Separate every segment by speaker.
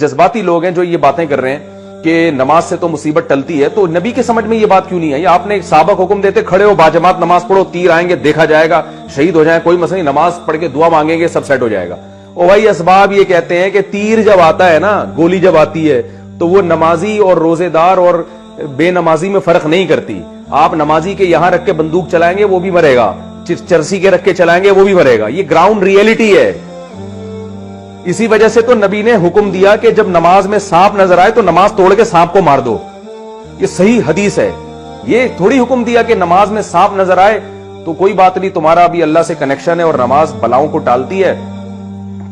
Speaker 1: جذباتی لوگ ہیں جو یہ باتیں کر رہے ہیں کہ نماز سے تو مصیبت ٹلتی ہے، تو نبی کے سمجھ میں یہ بات کیوں نہیں آئی؟ آپ نے صحابہ کو حکم دیتے کھڑے ہو باجماعت نماز پڑھو، تیر آئیں گے دیکھا جائے گا، شہید ہو جائیں کوئی مسئلہ نہیں، نماز پڑھ کے دعا مانگیں گے سب سیٹ ہو جائے گا۔ اور بھائی اسباب یہ کہتے ہیں کہ تیر جب آتا ہے نا، گولی جب آتی ہے تو وہ نمازی اور روزے دار اور بے نمازی میں فرق نہیں کرتی۔ آپ نمازی کے یہاں رکھ کے بندوق چلائیں گے وہ بھی مرے گا، چرسی کے رکھ کے چلائیں گے وہ بھی مرے گا، یہ گراؤنڈ ریئلٹی ہے۔ اسی وجہ سے تو نبی نے حکم دیا کہ جب نماز میں سانپ نظر آئے تو نماز توڑ کے سانپ کو مار دو، یہ صحیح حدیث ہے۔ یہ تھوڑی حکم دیا کہ نماز میں سانپ نظر آئے تو کوئی بات نہیں، تمہارا بھی اللہ سے کنیکشن ہے اور نماز بلاؤں کو ٹالتی ہے،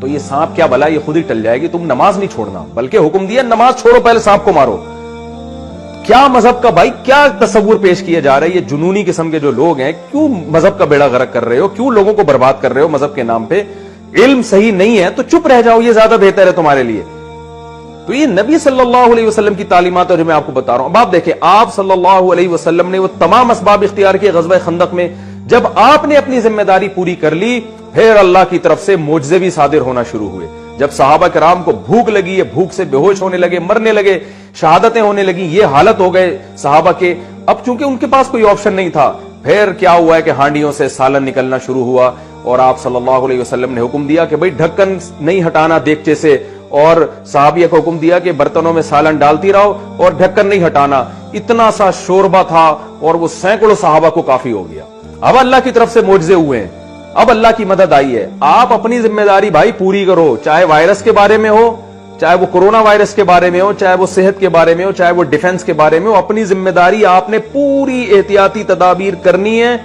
Speaker 1: تو یہ سانپ کیا بلا، یہ خود ہی ٹل جائے گی، تم نماز نہیں چھوڑنا، بلکہ حکم دیا نماز چھوڑو پہلے سانپ کو مارو۔ کیا مذہب کا بھائی کیا تصور پیش کیا جا رہا ہے؟ یہ جنونی قسم کے جو لوگ ہیں، کیوں مذہب کا بیڑا غرق کر رہے ہو، کیوں لوگوں کو برباد کر رہے ہو مذہب کے نام پہ؟ علم صحیح نہیں ہے تو چپ رہ جاؤ، یہ زیادہ بہتر ہے تمہارے لیے۔ تو یہ نبی صلی اللہ علیہ وسلم کی تعلیمات ہے جو میں آپ کو بتا رہا ہوں۔ اب آپ دیکھیں، آپ صلی اللہ علیہ وسلم نے وہ تمام اسباب اختیار کیے غزوہ خندق میں۔ جب آپ نے اپنی ذمہ داری پوری کر لی، پھر اللہ کی طرف سے معجزے بھی صادر ہونا شروع ہوئے۔ جب صحابہ کرام کو بھوک لگی ہے، بھوک سے بے ہوش ہونے لگے، مرنے لگے، شہادتیں ہونے لگی، یہ حالت ہو گئے صحابہ کے، اب چونکہ ان کے پاس کوئی آپشن نہیں تھا، پھر کیا ہوا ہے کہ ہانڈیوں سے سالن نکلنا شروع ہوا، اور آپ صلی اللہ علیہ وسلم نے حکم دیا کہ بھئی ڈھکن نہیں ہٹانا دیگچے سے، اور صحابیہ کو حکم دیا کہ برتنوں میں سالن ڈالتی رہو اور ڈھکن نہیں ہٹانا۔ اتنا سا شوربہ تھا اور وہ سینکڑوں صحابہ کو کافی ہو گیا۔ اب اللہ کی طرف سے معجزے ہوئے ہیں، اب اللہ کی مدد آئی ہے۔ آپ اپنی ذمہ داری بھائی پوری کرو، چاہے وائرس کے بارے میں ہو، چاہے وہ کورونا وائرس کے بارے میں ہو، چاہے وہ صحت کے بارے میں ہو، چاہے وہ ڈیفنس کے بارے میں ہو، اپنی ذمہ داری آپ نے پوری احتیاطی تدابیر کرنی ہے۔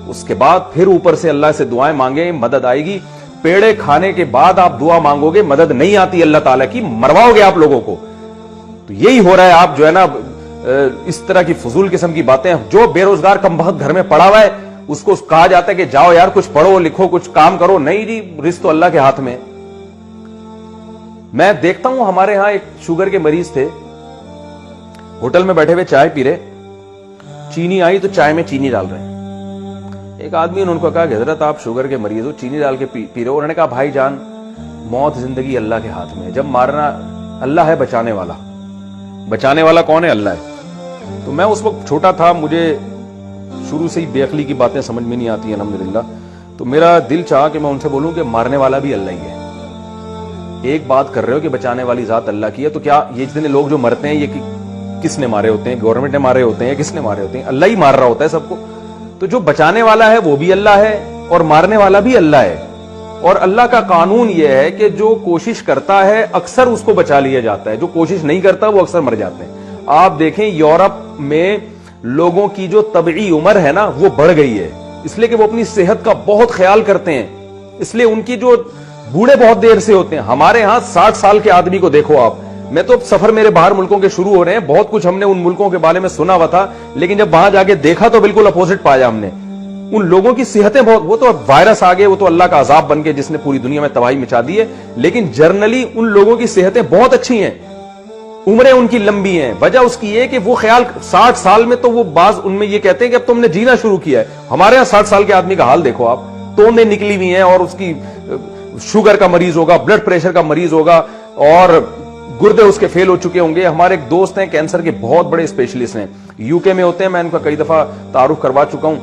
Speaker 1: اس کے بعد پھر اوپر سے اللہ سے دعائیں مانگیں، مدد آئے گی۔ پیڑے کھانے کے بعد آپ دعا مانگو گے، مدد نہیں آتی اللہ تعالیٰ کی، مرواؤ گے آپ لوگوں کو۔ تو یہی ہو رہا ہے، آپ جو ہے نا اس طرح کی فضول قسم کی باتیں، جو بے روزگار کم بخت گھر میں پڑا ہوا ہے اس کو کہا جاتا ہے کہ جاؤ یار کچھ پڑھو لکھو کچھ کام کرو، نہیں جی رزق تو اللہ کے ہاتھ میں۔ میں دیکھتا ہوں ہمارے ہاں ایک شوگر کے مریض تھے، ہوٹل میں بیٹھے ہوئے چائے پی رہے، چینی آئی تو چائے میں چینی ڈال رہے ہیں۔ ایک آدمی نے ان کو کہا کہ حضرت آپ شوگر کے مریض ہو، چینی ڈال کے پی رہے ہو۔ انہوں نے کہا بھائی جان موت زندگی اللہ کے ہاتھ میں ہے، جب مارنا اللہ ہے، بچانے والا، بچانے والا کون ہے؟ اللہ ہے۔ تو میں اس وقت چھوٹا تھا، مجھے شروع سے ہی بے عقلی کی باتیں سمجھ میں نہیں آتی ہیں الحمدللہ، تو میرا دل چاہا کہ میں ان سے بولوں کہ مارنے والا بھی اللہ ہی ہے۔ ایک بات کر رہے ہو کہ بچانے والی ذات اللہ کی ہے، تو کیا یہ جتنے لوگ جو مرتے ہیں یہ کس نے مارے ہوتے ہیں؟ گورنمنٹ نے مارے ہوتے ہیں؟ کس نے مارے ہوتے ہیں؟ اللہ ہی مار رہا ہوتا ہے سب کو۔ تو جو بچانے والا ہے وہ بھی اللہ ہے اور مارنے والا بھی اللہ ہے، اور اللہ کا قانون یہ ہے کہ جو کوشش کرتا ہے اکثر اس کو بچا لیا جاتا ہے، جو کوشش نہیں کرتا وہ اکثر مر جاتے ہیں۔ آپ دیکھیں یورپ میں لوگوں کی جو طبعی عمر ہے نا وہ بڑھ گئی ہے، اس لیے کہ وہ اپنی صحت کا بہت خیال کرتے ہیں، اس لیے ان کی جو بوڑھے بہت دیر سے ہوتے ہیں۔ ہمارے ہاں 60 سال کے آدمی کو دیکھو آپ، میں تو سفر میرے باہر ملکوں کے شروع ہو رہے ہیں، بہت کچھ ہم نے ان ملکوں کے بارے میں سنا ہوا تھا، لیکن جب وہاں جا کے دیکھا تو بالکل اپوزٹ پایا ہم نے۔ ان لوگوں کی صحتیں بہت، وہ تو وائرس آ گئے، وہ تو اللہ کا عذاب بن کے جس نے پوری دنیا میں تباہی مچا دی ہے، لیکن جرنلی ان لوگوں کی صحتیں بہت اچھی ہیں، عمریں ان کی لمبی ہیں۔ وجہ اس کی یہ کہ وہ خیال 60 سال میں تو وہ بعض ان میں یہ کہتے ہیں کہ اب تم نے جینا شروع کیا ہے۔ ہمارے یہاں 60 سال کے آدمی کا حال دیکھو آپ، توندیں نکلی ہوئی ہیں، اور اس کی شوگر کا مریض ہوگا، بلڈ پریشر کا مریض ہوگا، اور گردے اس کے فیل ہو چکے ہوں گے۔ ہمارے ایک دوست ہیں کینسر کے بہت بڑے اسپیشلسٹ ہیں، یو کے میں ہوتے ہیں، میں ان کا کئی دفعہ تعارف کروا چکا ہوں،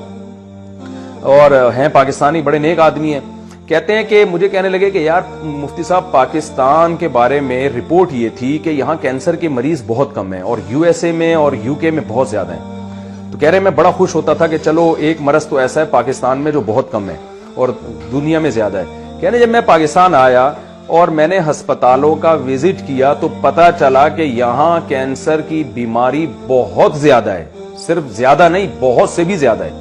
Speaker 1: اور ہیں پاکستانی، بڑے نیک آدمی ہیں۔ کہتے ہیں کہ مجھے کہنے لگے کہ یار مفتی صاحب پاکستان کے بارے میں رپورٹ یہ تھی کہ یہاں کینسر کے مریض بہت کم ہیں، اور یو ایس اے میں اور یو کے میں بہت زیادہ ہیں۔ تو کہہ رہے میں بڑا خوش ہوتا تھا کہ چلو ایک مرض تو ایسا ہے پاکستان میں جو بہت کم ہے اور دنیا میں زیادہ ہے۔ کہنے جب میں پاکستان آیا اور میں نے ہسپتالوں کا وزٹ کیا تو پتا چلا کہ یہاں کینسر کی بیماری بہت زیادہ ہے، صرف زیادہ نہیں بہت سے بھی زیادہ ہے۔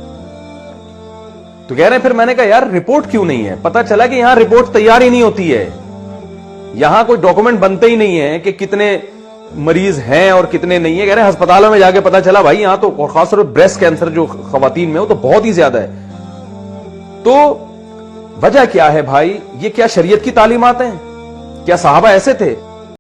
Speaker 1: تو کہہ رہے ہیں پھر میں نے کہا یار رپورٹ کیوں نہیں ہے؟ پتا چلا کہ یہاں رپورٹ تیار ہی نہیں ہوتی ہے، یہاں کوئی ڈاکومنٹ بنتے ہی نہیں ہے کہ کتنے مریض ہیں اور کتنے نہیں ہیں۔ کہہ رہے ہیں ہسپتالوں میں جا کے پتا چلا بھائی یہاں تو، اور خاص طور پر بریسٹ کینسر جو خواتین میں ہو تو بہت ہی زیادہ ہے۔ تو وجہ کیا ہے بھائی؟ یہ کیا شریعت کی تعلیمات ہیں؟ کیا صحابہ ایسے تھے؟